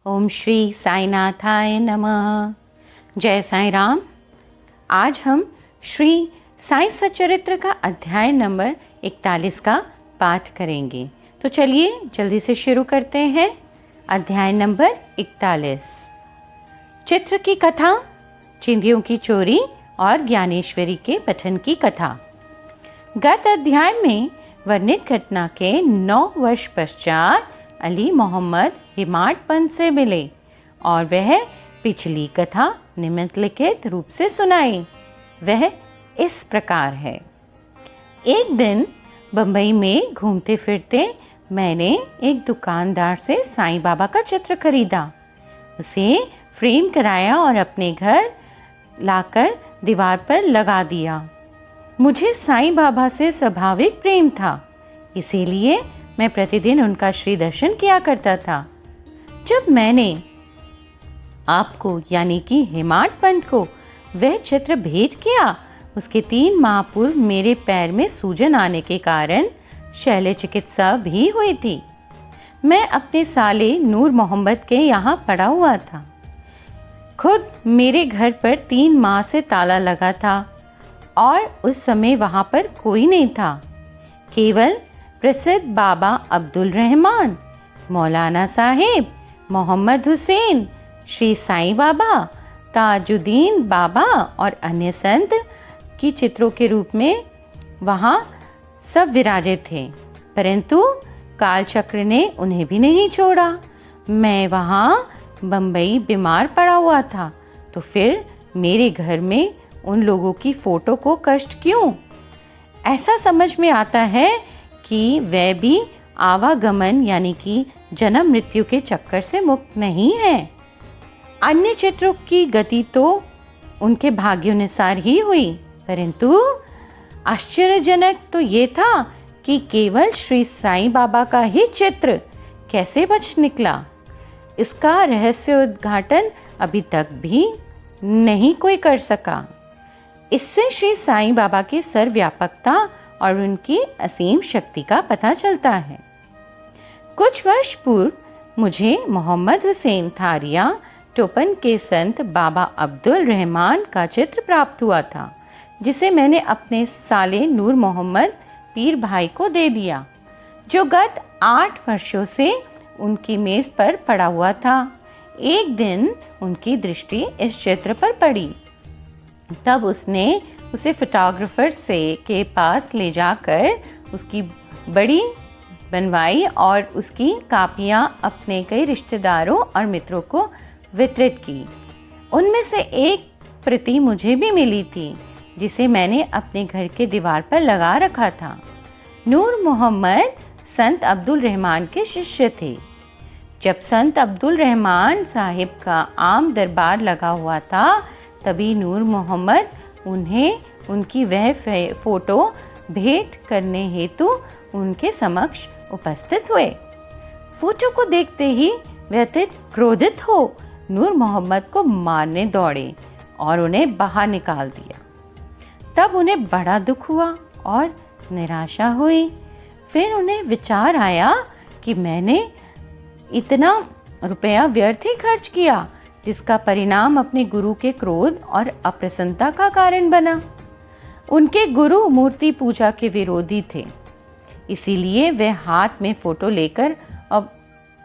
ओम श्री साईनाथाय नमः। जय साईं राम। आज हम श्री साईं सच्चरित्र का अध्याय नंबर 41 का पाठ करेंगे। तो चलिए जल्दी से शुरू करते हैं। अध्याय नंबर 41। चित्र की कथा, चिंदियों की चोरी और ज्ञानेश्वरी के पठन की कथा। गत अध्याय में वर्णित घटना के 9 वर्ष पश्चात अली मोहम्मद हिमाट पंथ से मिले और वह पिछली कथा निम्नलिखित रूप से सुनाई। वह इस प्रकार है। एक दिन बंबई में घूमते फिरते मैंने एक दुकानदार से साईं बाबा का चित्र खरीदा, उसे फ्रेम कराया और अपने घर लाकर दीवार पर लगा दिया। मुझे साईं बाबा से स्वाभाविक प्रेम था, इसीलिए मैं प्रतिदिन उनका श्री दर्शन किया करता था। जब मैंने आपको यानी कि हिमाट पंथ को वह चित्र भेंट किया, उसके 3 माह पूर्व मेरे पैर में सूजन आने के कारण शल्य चिकित्सा भी हुई थी। मैं अपने साले नूर मोहम्मद के यहाँ पड़ा हुआ था। खुद मेरे घर पर 3 माह से ताला लगा था और उस समय वहाँ पर कोई नहीं था। केवल प्रसिद्ध बाबा अब्दुल रहमान, मौलाना साहेब, मोहम्मद हुसैन, श्री साईं बाबा, ताजुद्दीन बाबा और अन्य संत की चित्रों के रूप में वहाँ सब विराजित थे, परंतु कालचक्र ने उन्हें भी नहीं छोड़ा। मैं वहाँ बंबई बीमार पड़ा हुआ था, तो फिर मेरे घर में उन लोगों की फोटो को कष्ट क्यों? ऐसा समझ में आता है कि वह भी आवागमन यानी कि जन्म मृत्यु के चक्कर से मुक्त नहीं है। अन्य चित्रों की गति तो उनके भाग्यानुसार ही हुई, परंतु आश्चर्यजनक तो ये था कि केवल श्री साईं बाबा का ही चित्र कैसे बच निकला। इसका रहस्य उद्घाटन अभी तक भी नहीं कोई कर सका। इससे श्री साईं बाबा की सर्वव्यापकता और उनकी असीम शक्ति का पता चलता है। कुछ वर्ष पूर्व मुझे मोहम्मद हुसैन थारिया टोपन के संत बाबा अब्दुल रहमान का चित्र प्राप्त हुआ था, जिसे मैंने अपने साले नूर मोहम्मद पीर भाई को दे दिया, जो गत 8 वर्षों से उनकी मेज पर पड़ा हुआ था। एक दिन उनकी दृष्टि इस चित्र पर पड़ी, तब उसने उसे फोटोग्राफर के पास ले जाकर उसकी बड़ी बनवाई और उसकी कापियाँ अपने कई रिश्तेदारों और मित्रों को वितरित की। उनमें से एक प्रति मुझे भी मिली थी, जिसे मैंने अपने घर के दीवार पर लगा रखा था। नूर मोहम्मद संत अब्दुल रहमान के शिष्य थे। जब संत अब्दुल रहमान साहिब का आम दरबार लगा हुआ था, तभी नूर मोहम्मद उन्हें उनकी वह फोटो भेंट करने हेतु उनके समक्ष उपस्थित हुए। फोटो को देखते ही वे अत्यंत क्रोधित हो नूर मोहम्मद को मारने दौड़े और उन्हें बाहर निकाल दिया। तब उन्हें बड़ा दुख हुआ और निराशा हुई। फिर उन्हें विचार आया कि मैंने इतना रुपया व्यर्थ ही खर्च किया, जिसका परिणाम अपने गुरु के क्रोध और अप्रसन्नता का कारण बना। उनके गुरु मूर्ति पूजा के विरोधी थे, इसीलिए वे हाथ में फोटो लेकर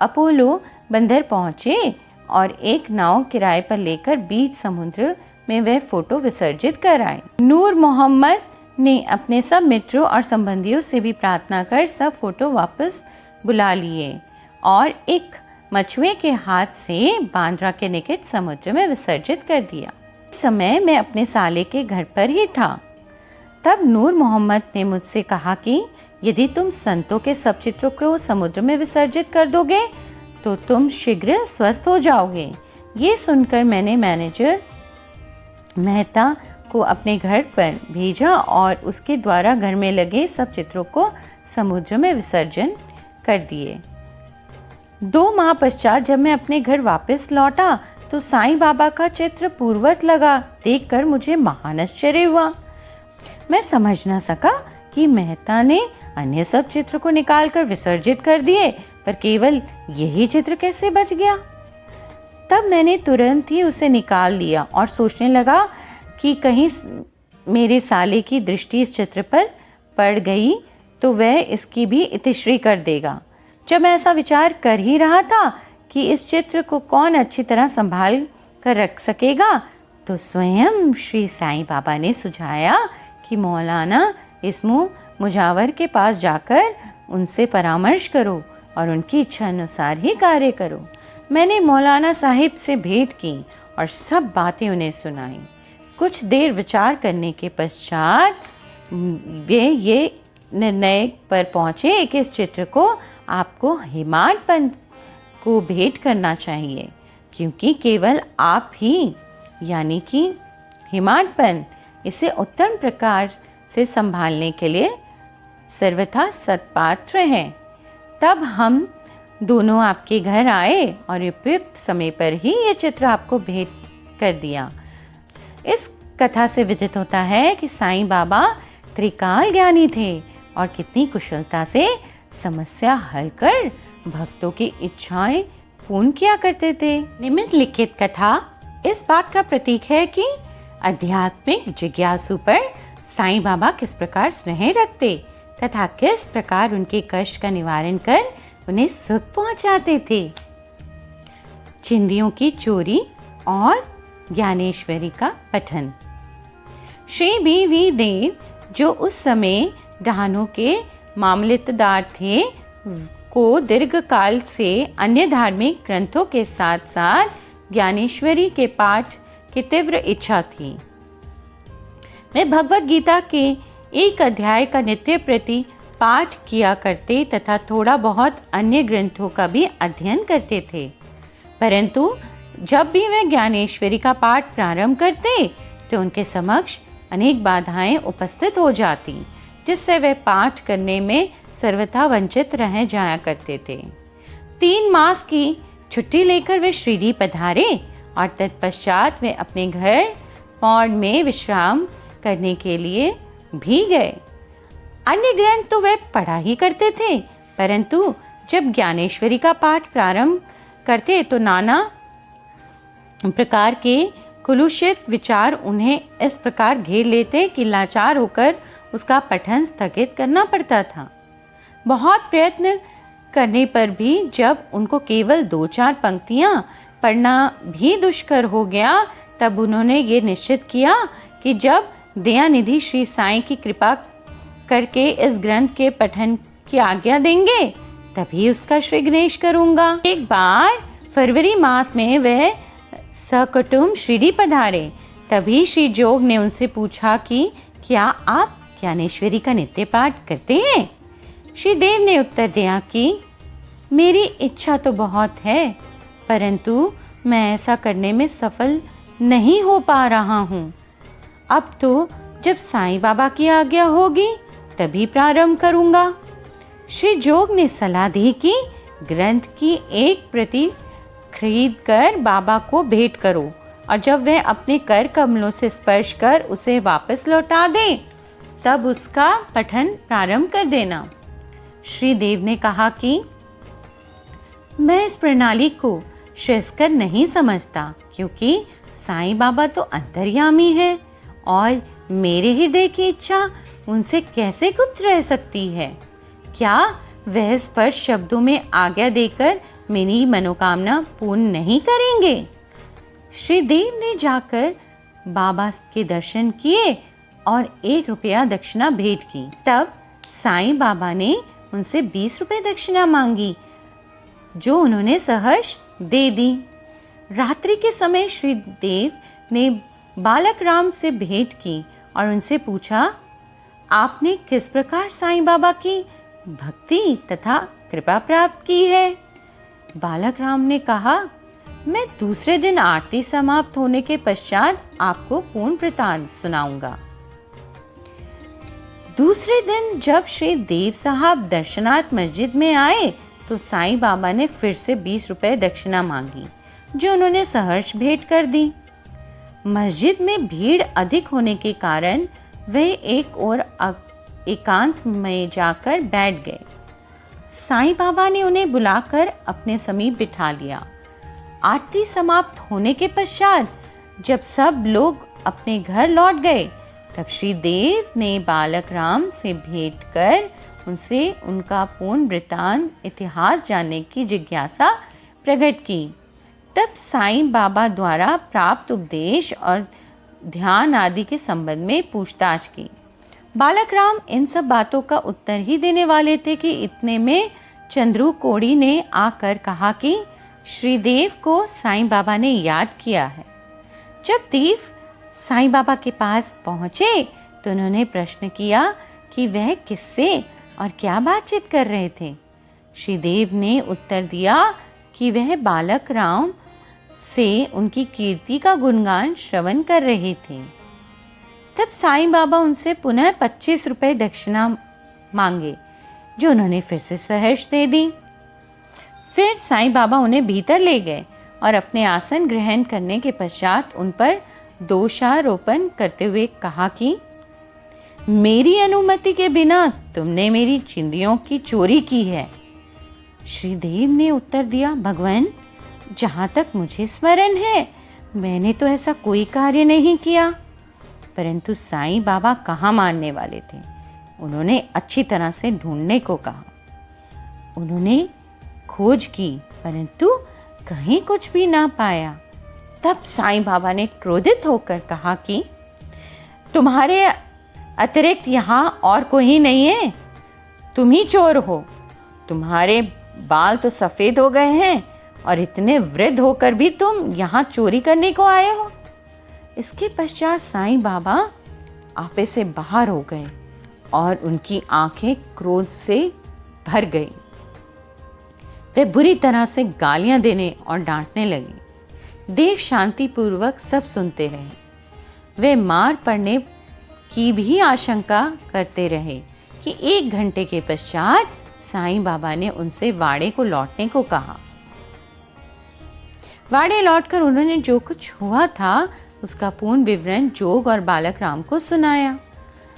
अपोलो बंदर पहुंचे और एक नाव किराए पर लेकर बीच समुद्र में वह फोटो विसर्जित कर आए। नूर मोहम्मद ने अपने सब मित्रों और संबंधियों से भी प्रार्थना कर सब फोटो वापस बुला लिए और एक मछुए के हाथ से बांद्रा के निकट समुद्र में विसर्जित कर दिया। इस समय मैं अपने साले के घर पर ही था। तब नूर मोहम्मद ने मुझसे कहा कि यदि तुम संतों के सब चित्रों को समुद्र में विसर्जित कर दोगे तो तुम शीघ्र स्वस्थ हो जाओगे। ये सुनकर मैंने मैनेजर मेहता को अपने घर पर भेजा और उसके द्वारा घर में लगे सब चित्रों को समुद्र में विसर्जन कर दिए। 2 माह पश्चात जब मैं अपने घर वापस लौटा तो साईं बाबा का चित्र पूर्ववत लगा देखकर मुझे महान आश्चर्य हुआ। मैं समझ न सका कि मेहता ने अन्य सब चित्र को निकालकर विसर्जित कर दिए, पर केवल यही चित्र कैसे बच गया। तब मैंने तुरंत ही उसे निकाल लिया और सोचने लगा कि कहीं मेरे साले की दृष्टि इस चित्र पर पड़ गई तो वह इसकी भी इतिश्री कर देगा। जब मैं ऐसा विचार कर ही रहा था कि इस चित्र को कौन अच्छी तरह संभाल कर रख सकेगा, तो स्वयं श्री साईं बाबा ने सुझाया कि मौलाना इस्मू मुजावर के पास जाकर उनसे परामर्श करो और उनकी इच्छा अनुसार ही कार्य करो। मैंने मौलाना साहिब से भेंट की और सब बातें उन्हें सुनाई। कुछ देर विचार करने के पश्चात वे ये निर्णय पर पहुँचे कि इस चित्र को आपको हेमाड पंत को भेंट करना चाहिए, क्योंकि केवल आप ही यानी कि हेमाड पंत इसे उत्तम प्रकार से संभालने के लिए सर्वथा सत्पात्र हैं। तब हम दोनों आपके घर आए और उपयुक्त समय पर ही ये चित्र आपको भेंट कर दिया। इस कथा से विदित होता है कि साईं बाबा त्रिकाल ज्ञानी थे और कितनी कुशलता से समस्या हल कर भक्तों की इच्छाएं पूर्ण किया करते थे। निम्नलिखित कथा इस बात का प्रतीक है कि आध्यात्मिक जिज्ञासु पर साईं बाबा किस प्रकार स्नेह रखते तथा किस प्रकार उनके कष्ट का निवारण कर उन्हें सुख पहुंचाते थे। चिंदियों की चोरी और ज्ञानेश्वरी का पठन। श्री बी.वी. देव जो उस समय डहानों के मामलतदार थे को दीर्घ काल से अन्य धार्मिक ग्रंथों के साथ साथ ज्ञानेश्वरी के पाठ की तीव्र इच्छा थी। वे भगवत गीता के एक अध्याय का नित्य प्रति पाठ किया करते तथा थोड़ा बहुत अन्य ग्रंथों का भी अध्ययन करते थे। परंतु जब भी वे ज्ञानेश्वरी का पाठ प्रारंभ करते तो उनके समक्ष अनेक बाधाएं उपस्थित हो जाती, जिससे वे पाठ करने में सर्वथा वंचित रह जाया करते थे। 3 मास की छुट्टी लेकर वे शिरडी पधारे और तत्पश्चात वे अपने घर पौड़ में विश्राम करने के लिए भी गए। अन्य ग्रंथ तो वे पढ़ा ही करते थे, परंतु जब ज्ञानेश्वरी का पाठ प्रारंभ करते तो नाना प्रकार के कुलुषित विचार उन्हें इस प्रकार घेर लेते कि लाचार होकर उसका पठन स्थगित करना पड़ता था। बहुत प्रयत्न करने पर भी जब उनको केवल 2-4 पंक्तियां पढ़ना भी दुष्कर हो गया, तब उन्होंने ये निश्चित किया कि जब दयानिधि श्री साईं की कृपा करके इस ग्रंथ के पठन की आज्ञा देंगे तभी उसका श्री गणेश करूंगा। एक बार फरवरी मास में वह सकुटुंब शिरडी पधारे। तभी श्री जोग ने उनसे पूछा कि क्या आप ज्ञानेश्वरी का नित्य पाठ करते हैं? श्री देव ने उत्तर दिया कि मेरी इच्छा तो बहुत है, परंतु मैं ऐसा करने में सफल नहीं हो पा रहा हूँ। अब तो जब साईं बाबा की आज्ञा होगी तभी प्रारंभ करूँगा। श्री जोग ने सलाह दी कि ग्रंथ की एक प्रति खरीद कर बाबा को भेंट करो और जब वह अपने कर कमलों से स्पर्श कर उसे वापस लौटा दे तब उसका पठन प्रारंभ कर देना। श्री देव ने कहा कि मैं इस प्रणाली को श्रेयस्कर नहीं समझता, क्योंकि साईं बाबा तो अंतर्यामी है और मेरे हृदय की इच्छा उनसे कैसे गुप्त रह सकती है। क्या वह स्पर्श शब्दों में आज्ञा देकर मेरी मनोकामना पूर्ण नहीं करेंगे? श्री देव ने जाकर बाबा के दर्शन किए और 1 रुपया दक्षिणा भेंट की। तब साईं बाबा ने उनसे 20 रुपये दक्षिणा मांगी, जो उन्होंने सहर्ष दे दी। रात्रि के समय श्री देव ने बालक राम से भेंट की और उनसे पूछा, आपने किस प्रकार साईं बाबा की भक्ति तथा कृपा प्राप्त की है? बालक राम ने कहा, मैं दूसरे दिन आरती समाप्त होने के पश्चात आपको पूर्ण वृतांत सुनाऊंगा। दूसरे दिन जब श्री देव साहब दर्शनार्थ मस्जिद में आए तो साईं बाबा ने फिर से 20 रुपये दक्षिणा मांगी, जो उन्होंने सहर्ष भेंट कर दी। मस्जिद में भीड़ अधिक होने के कारण वे एक और एकांत में जाकर बैठ गए। साईं बाबा ने उन्हें बुलाकर अपने समीप बिठा लिया। आरती समाप्त होने के पश्चात जब सब लोग अपने घर लौट गए, तब श्री देव ने बालक राम से भेंट कर उनसे उनका पूर्ण वृत्तांत इतिहास जानने की जिज्ञासा प्रकट की। तब साईं बाबा द्वारा प्राप्त उपदेश और ध्यान आदि के संबंध में पूछताछ की। बालक राम इन सब बातों का उत्तर ही देने वाले थे कि इतने में चंद्रू कोड़ी ने आकर कहा कि श्रीदेव को साईं बाबा ने याद किया है। जब देव साईं बाबा के पास पहुँचे तो उन्होंने प्रश्न किया कि वह किससे और क्या बातचीत कर रहे थे। श्रीदेव ने उत्तर दिया कि वह बालक राम से उनकी कीर्ति का गुणगान श्रवण कर रहे थे। तब साईं बाबा उनसे पुनः 25 रुपये दक्षिणा मांगे, जो उन्होंने फिर से सहर्ष दे दी। फिर साईं बाबा उन्हें भीतर ले गए और अपने आसन ग्रहण करने के पश्चात उन पर दोषारोपण करते हुए कहा कि मेरी अनुमति के बिना तुमने मेरी चिंदियों की चोरी की है। श्रीदेव ने उत्तर दिया, भगवान, जहाँ तक मुझे स्मरण है मैंने तो ऐसा कोई कार्य नहीं किया। परंतु साईं बाबा कहाँ मानने वाले थे। उन्होंने अच्छी तरह से ढूंढने को कहा। उन्होंने खोज की परंतु कहीं कुछ भी ना पाया। तब साईं बाबा ने क्रोधित होकर कहा कि तुम्हारे अतिरिक्त यहाँ और कोई नहीं है, तुम ही चोर हो। तुम्हारे बाल तो सफ़ेद हो गए हैं और इतने वृद्ध होकर भी तुम यहाँ चोरी करने को आए हो। इसके पश्चात साईं बाबा आपे से बाहर हो गए और उनकी आंखें क्रोध से भर गई। वे बुरी तरह से गालियां देने और डांटने लगी। देव शांतिपूर्वक सब सुनते रहे। वे मार पड़ने की भी आशंका करते रहे कि 1 घंटे के पश्चात साईं बाबा ने उनसे वाड़े को लौटने को कहा। वाड़े लौटकर उन्होंने जो कुछ हुआ था उसका पूर्ण विवरण जोग और बालक राम को सुनाया।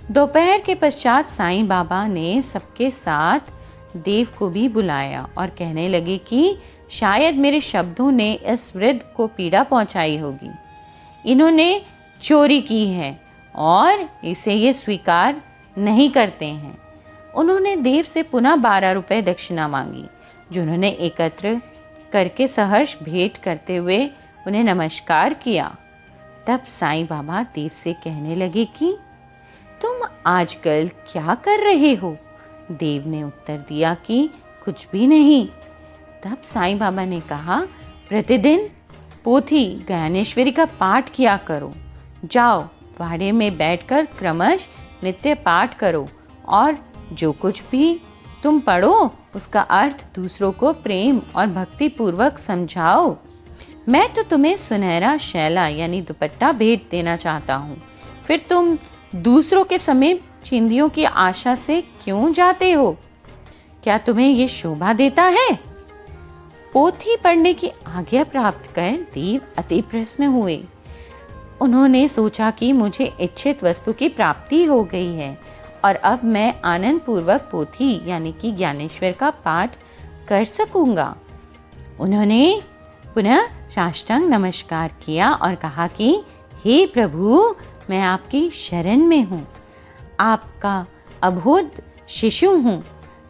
दोपहर के पश्चात साईं बाबा ने सबके साथ देव को भी बुलाया और कहने लगे कि शायद मेरे शब्दों ने इस वृद्ध को पीड़ा पहुंचाई होगी। इन्होंने चोरी की है और इसे ये स्वीकार नहीं करते हैं। उन्होंने देव से पुनः 12 रुपये दक्षिणा मांगी, जो उन्होंने एकत्र करके सहर्ष भेंट करते हुए उन्हें नमस्कार किया। तब साईं बाबा देव से कहने लगे कि तुम आजकल क्या कर रहे हो। देव ने उत्तर दिया कि कुछ भी नहीं। तब साईं बाबा ने कहा, प्रतिदिन पोथी ज्ञानेश्वरी का पाठ किया करो। जाओ वाड़े में बैठकर क्रमश नित्य पाठ करो और जो कुछ भी तुम पढ़ो उसका अर्थ दूसरों को प्रेम और भक्ति पूर्वक समझाओ। मैं तो तुम्हें सुनहरा शैला यानी दुपट्टा भेंट देना चाहता हूँ, फिर तुम दूसरों के समीप चिंदियों की आशा से क्यों जाते हो? क्या तुम्हें ये शोभा देता है? पोथी पढ़ने की आज्ञा प्राप्त कर देव अति प्रसन्न हुए। उन्होंने सोचा कि मुझे इच्छित वस्तु की प्राप्ति हो गई है और अब मैं आनंद पूर्वक पोथी यानी कि ज्ञानेश्वर का पाठ कर सकूंगा। उन्होंने पुनः साष्टांग नमस्कार किया और कहा कि हे प्रभु, मैं आपकी शरण में हूँ, आपका अबोध शिशु हूँ,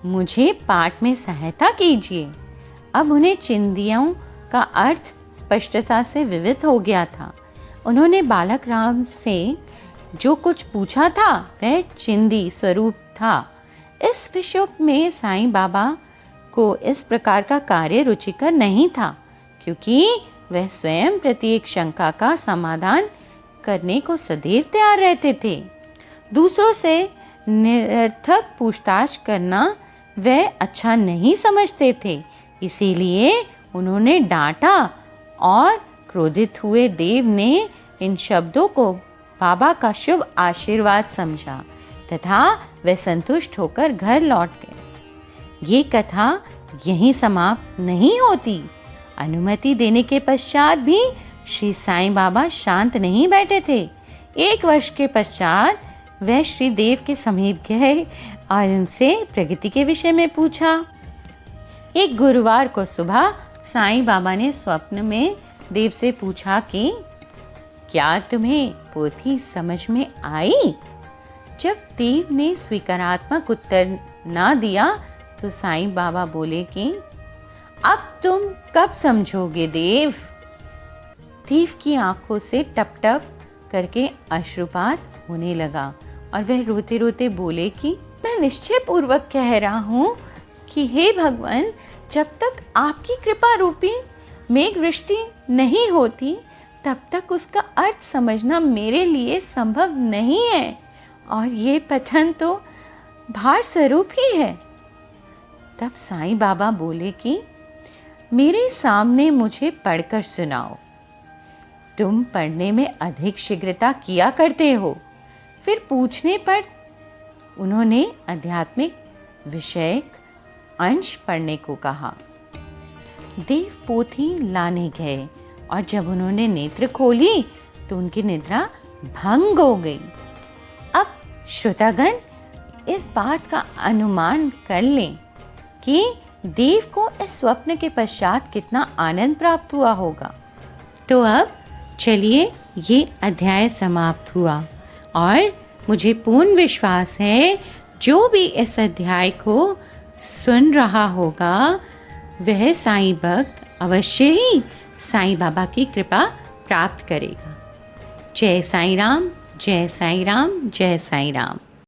मुझे पाठ में सहायता कीजिए। अब उन्हें चिंदियों का अर्थ स्पष्टता से विविध हो गया था। उन्होंने बालक राम से जो कुछ पूछा था वह चिंदी स्वरूप था। इस विषय में साईं बाबा को इस प्रकार का कार्य रुचिकर नहीं था, क्योंकि वह स्वयं प्रत्येक शंका का समाधान करने को सदैव तैयार रहते थे। दूसरों से निरर्थक पूछताछ करना वह अच्छा नहीं समझते थे, इसीलिए उन्होंने डांटा और क्रोधित हुए देव ने इन शब्दों को बाबा का शुभ आशीर्वाद समझा तथा वे संतुष्ट होकर घर लौट गए। ये कथा यहीं समाप्त नहीं होती। अनुमति देने के पश्चात भी श्री साईं बाबा शांत नहीं बैठे थे। 1 वर्ष के पश्चात वह श्री देव के समीप गए और उनसे प्रगति के विषय में पूछा। एक गुरुवार को सुबह साईं बाबा ने स्वप्न में देव से पूछा कि क्या तुम्हें पोथी समझ में आई? जब देव ने स्वीकारात्मक उत्तर ना दिया तो साईं बाबा बोले कि अब तुम कब समझोगे देव? देव की आंखों से टप टप करके अश्रुपात होने लगा और वह रोते रोते बोले कि मैं निश्चय पूर्वक कह रहा हूँ कि हे भगवान, जब तक आपकी कृपा रूपी मेघ वृष्टि नहीं होती तब तक उसका अर्थ समझना मेरे लिए संभव नहीं है, और ये पठन तो भार स्वरूप ही है। तब साईं बाबा बोले कि मेरे सामने मुझे पढ़कर सुनाओ। तुम पढ़ने में अधिक शीघ्रता किया करते हो। फिर पूछने पर उन्होंने आध्यात्मिक विषयक अंश पढ़ने को कहा। देव पोथी लाने गए और जब उन्होंने नेत्र खोली तो उनकी निद्रा भंग हो गई। अब श्रोतागण इस बात का अनुमान कर लें कि देव को इस स्वप्न के पश्चात कितना आनंद प्राप्त हुआ होगा। तो अब चलिए ये अध्याय समाप्त हुआ और मुझे पूर्ण विश्वास है जो भी इस अध्याय को सुन रहा होगा वह साईं भक्त अवश्य ही साईं बाबा की कृपा प्राप्त करेगा। जय साईं राम, जय साईं राम, जय साईं राम।